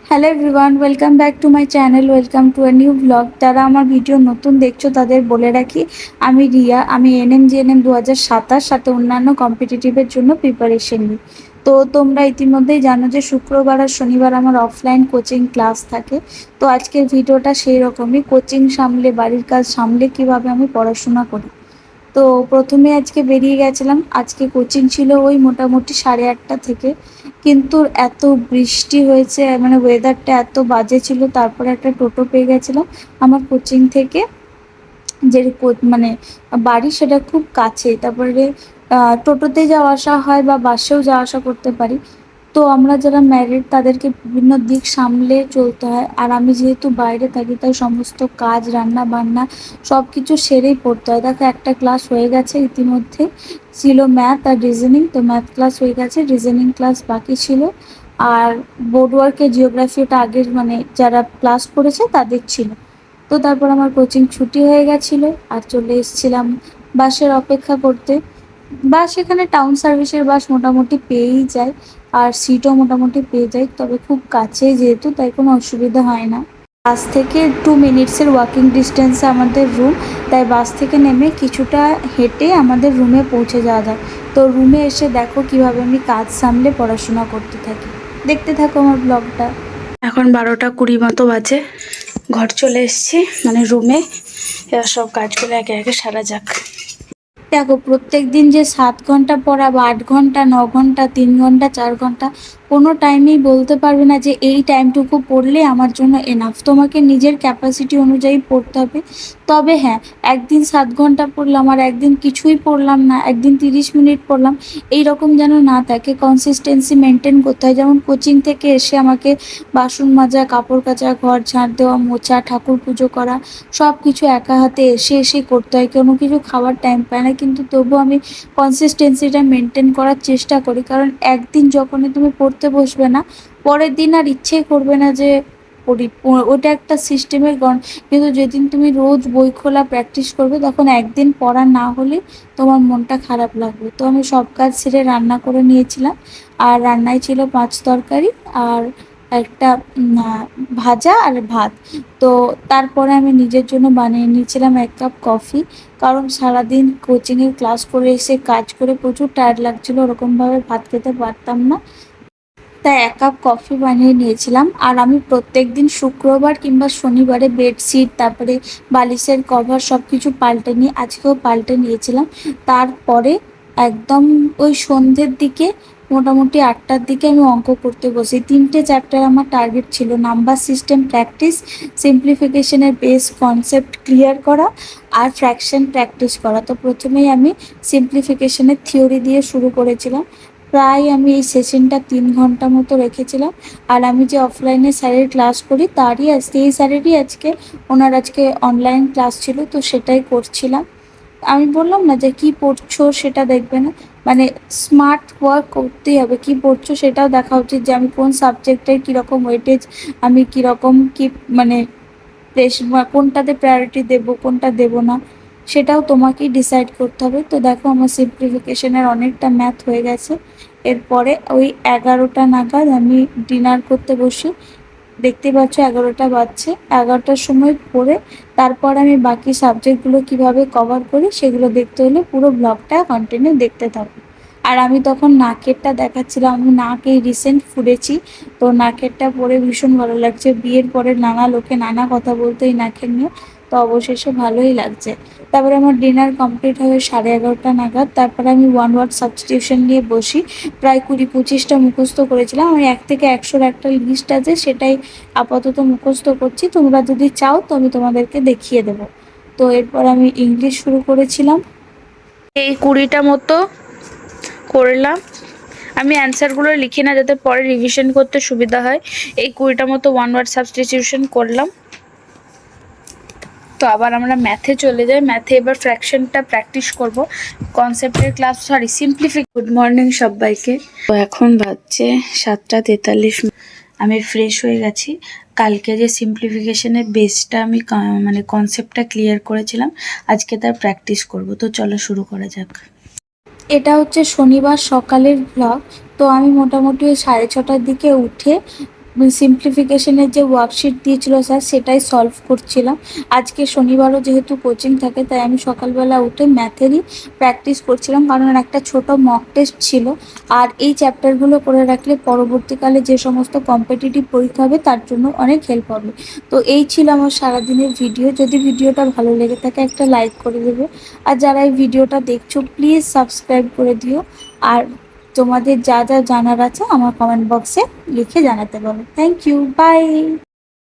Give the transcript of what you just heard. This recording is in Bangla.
Hello everyone, welcome back to my channel. Welcome to a new blog. যারা আমার ভিডিও নতুন দেখছো তাদের বলে রাখি, আমি রিয়া। আমি এনএম 2027 সাথে অন্যান্য কম্পিটিটিভের জন্য প্রিপারেশন নিই। তো তোমরা ইতিমধ্যেই জানো যে শুক্রবার আর শনিবার আমার অফলাইন কোচিং ক্লাস থাকে। তো আজকের ভিডিওটা সেই রকমই, কোচিং সামলে, বাড়ির কাজ সামলে কীভাবে আমি পড়াশোনা করি। তো প্রথমে আজকে বেরিয়ে গেছিলাম। আজকে কোচিং ছিল ওই মোটামুটি 8:30 থেকে, কিন্তু এত বৃষ্টি হয়েছে, মানে ওয়েদারটা এত বাজে ছিল। তারপরে একটা টোটো পেয়ে গেছিলাম আমার কোচিং থেকে, যে মানে বাড়ি সেটা খুব কাছে। তারপরে টোটোতে যাওয়া আসা হয় বা বাসেও যাওয়া আসা করতে পারি। তো আমরা যারা ম্যারিড তাদেরকে বিভিন্ন দিক সামলে চলতে হয়। আর আমি যেহেতু বাইরে থাকি তাই সমস্ত কাজ, রান্না বান্না সব কিছু সেরেই পড়তে হয়। দেখো একটা ক্লাস হয়ে গেছে ইতিমধ্যে, ছিল ম্যাথ আর রিজনিং। তো ম্যাথ ক্লাস হয়ে গেছে, রিজনিং ক্লাস বাকি ছিল। আর বোর্ড ওয়ার্কের জিওগ্রাফিটা আগের মানে যারা ক্লাস করেছে তাদের ছিল। তো তারপর আমার কোচিং ছুটি হয়ে গেছিলো আর চলে এসেছিলাম বাসের অপেক্ষা করতে। বাস এখানে টাউন সার্ভিসের বাস মোটামুটি পেয়েই যায়, আর সিটও মোটামুটি পেয়ে যায়। তবে খুব কাছে যেহেতু, তাই কোনো অসুবিধা হয় না। বাস থেকে 2 মিনিটসের ওয়াকিং ডিস্টেন্সে আমাদের রুম, তাই বাস থেকে নেমে কিছুটা হেঁটে আমাদের রুমে পৌঁছে যাওয়া যায়। তো রুমে এসে দেখো কিভাবে আমি কাজ সামলে পড়াশোনা করতে থাকি। দেখতে থাকো আমার ব্লগটা। এখন 12:20 মতো বাজে, ঘর চলে এসেছি, মানে রুমে। এবার সব কাজগুলো একে একে সারা যাক। দেখো প্রত্যেক দিন যে 7 ঘন্টা পড়া বা 8 ঘন্টা, 9 ঘন্টা, 3 ঘন্টা, 4 ঘন্টা, কোনো টাইমেই বলতে পারবে না যে এই টাইমটুকু পড়লে আমার জন্য এনাফ। তোমাকে নিজের ক্যাপাসিটি অনুযায়ী পড়তে হবে। তবে হ্যাঁ, একদিন 7 ঘন্টা পড়লাম আর একদিন কিছুই পড়লাম না, একদিন 30 মিনিট পড়লাম, এই রকম যেন না থাকে। কনসিস্টেন্সি মেনটেন করতে হয়। যেমন কোচিং থেকে এসে আমাকে বাসন মাজা, কাপড় কাচা, ঘর ঝাড় দেওয়া, মোছা, ঠাকুর পুজো করা সব কিছু একা হাতে এসে করতে হয়। কোনো কিছু খাওয়ার টাইম পায় না, কিন্তু তবুও আমি কনসিস্টেন্সিটা মেনটেন করার চেষ্টা করি। কারণ একদিন যখনই তুমি পড়তে বসবে না, পরের দিন আর ইচ্ছেই করবে না যে পড়ি। ওটা একটা সিস্টেমের কিন্তু যেদিন তুমি রোজ বই খোলা প্র্যাকটিস করবে, তখন একদিন পড়া না হলে তোমার মনটা খারাপ লাগবে। তো আমি সব কাজ সেরে রান্না করে নিয়েছিলাম, আর রান্নায় ছিল 5 তরকারি আর একটা ভাজা আর ভাত। তো তারপরে আমি নিজের জন্য বানিয়ে নিয়েছিলাম 1 কাপ কফি। কারণ সারাদিন কোচিংয়ের ক্লাস করে এসে কাজ করে প্রচুর টায়ার্ড লাগছিলো, ওরকমভাবে ভাত খেতে পারতাম না। তাই 1 কাপ কফি বানিয়ে নিয়েছিলাম। আর আমি প্রত্যেকদিন শুক্রবার কিংবা শনিবারে বেডশিট, তারপরে বালিশের কভার সব কিছু পাল্টে নিই। আজকেও পাল্টে নিয়েছিলাম। তারপরে একদম ওই সন্ধ্যের দিকে, মোটামুটি 8টার দিকে আমি অঙ্ক করতে বসি। 3টে চ্যাপ্টার আমার টার্গেট ছিল: নাম্বার সিস্টেম প্র্যাকটিস, সিম্পলিফিকেশনের বেস কনসেপ্ট ক্লিয়ার করা, আর ফ্র্যাকশন প্র্যাকটিস করা। তো প্রথমেই আমি সিম্পলিফিকেশনের থিওরি দিয়ে শুরু করেছিলাম। প্রায় আমি এই সেশনটা 3 ঘন্টা মতো রেখেছিলাম। আর আমি যে অফলাইনে স্যারের ক্লাস করি সেই স্যারেরই আজকে, ওনার আজকে অনলাইন ক্লাস ছিল, তো সেটাই করছিলাম। আমি বললাম না যে কি পড়ছো সেটা দেখবে না, মানে স্মার্ট ওয়ার্ক করতেই হবে। কি পড়ছো সেটাও দেখা উচিত, যে আমি কোন সাবজেক্টের কীরকম ওয়েটেজ, আমি কীরকম কি মানে কোনটাতে প্রায়োরিটি দেবো, কোনটা দেবো না, সেটাও তোমাকেই ডিসাইড করতে হবে। তো দেখো আমার সিম্পলিফিকেশনের অনেকটা ম্যাথ হয়ে গেছে। এরপরে ওই 11টা নাগাদ আমি ডিনার করতে বসি। দেখতে পাচ্ছ 11টা বাজছে। 11টার সময় পড়ে তারপর আমি বাকি সাবজেক্টগুলো কিভাবে কভার করি সেগুলো দেখতে হলে পুরো ব্লগটা কন্টিনিউ দেখতে থাকো। আর আমি তখন নাকেরটা দেখাচ্ছিলাম, আমি নাক এই রিসেন্ট ফুঁড়েছি। তো নাকেরটা পরে ভীষণ ভালো লাগছে। বিয়ের পরে নানা লোকে নানা কথা বলতো এই নাকের নিয়ে, তো অবশেষে ভালোই লাগছে। তারপরে আমার ডিনার কমপ্লিট হবে 11:30 নাগাদ। তারপরে আমি ওয়ান ওয়ার্ড সাবস্টিটিউশন নিয়ে বসি। প্রায় 20-25টা মুখস্থ করেছিলাম। আমি 1 থেকে 100-র একটা লিস্ট আছে, সেটাই আপাতত মুখস্থ করছি। তোমরা যদি চাও তো আমি তোমাদেরকে দেখিয়ে দেবো। তো এরপর আমি ইংলিশ শুরু করেছিলাম। এই 20টা মতো করলাম। আমি অ্যান্সারগুলো লিখি না, যাতে পরে রিভিশন করতে সুবিধা হয়। এই 20টা মতো ওয়ান ওয়ার্ড সাবস্টিটিউশন করলাম। তো আবার আমরা ম্যাথে চলে যাই। ম্যাথে এবার ফ্র্যাকশনটা প্র্যাকটিস করব। কনসেপ্টের ক্লাস, গুড মর্নিং সবাইকে। তো এখন বাজছে 7:43। আমি ফ্রেশ হয়ে গেছি। কালকে যে সিম্পলিফিকেশনের বেসটা আমি মানে কনসেপ্টটা ক্লিয়ার করেছিলাম, আজকে তার প্র্যাকটিস করব। তো চলো শুরু করা যাক। এটা হচ্ছে শনিবার সকালের ব্লগ। তো আমি মোটামুটি ওই 6:30টার দিকে উঠে সিম্পলিফিকেশনের যে ওয়ার্কশিট দিয়েছিল স্যার সেটাই সলভ করছিলাম। আজকে শনিবারও যেহেতু কোচিং থাকে তাই আমি সকালবেলা উঠে ম্যাথেরই প্র্যাকটিস করছিলাম, কারণ একটা ছোট মক টেস্ট ছিল। আর এই চ্যাপ্টারগুলো করে রাখলে পরবর্তীকালে যে সমস্ত কম্পিটিটিভ পরীক্ষা হবে তার জন্য অনেক হেল্প হবে। তো এই ছিল আমার সারাদিনের ভিডিও। যদি ভিডিওটা ভালো লেগে থাকে একটা লাইক করে দেবে, আর যারা এই ভিডিওটা দেখছো প্লিজ সাবস্ক্রাইব করে দিও। আর তোমাদের যা যা জানার আছে আমার কমেন্ট বক্সে লিখে জানাতে বলো। Thank you, by.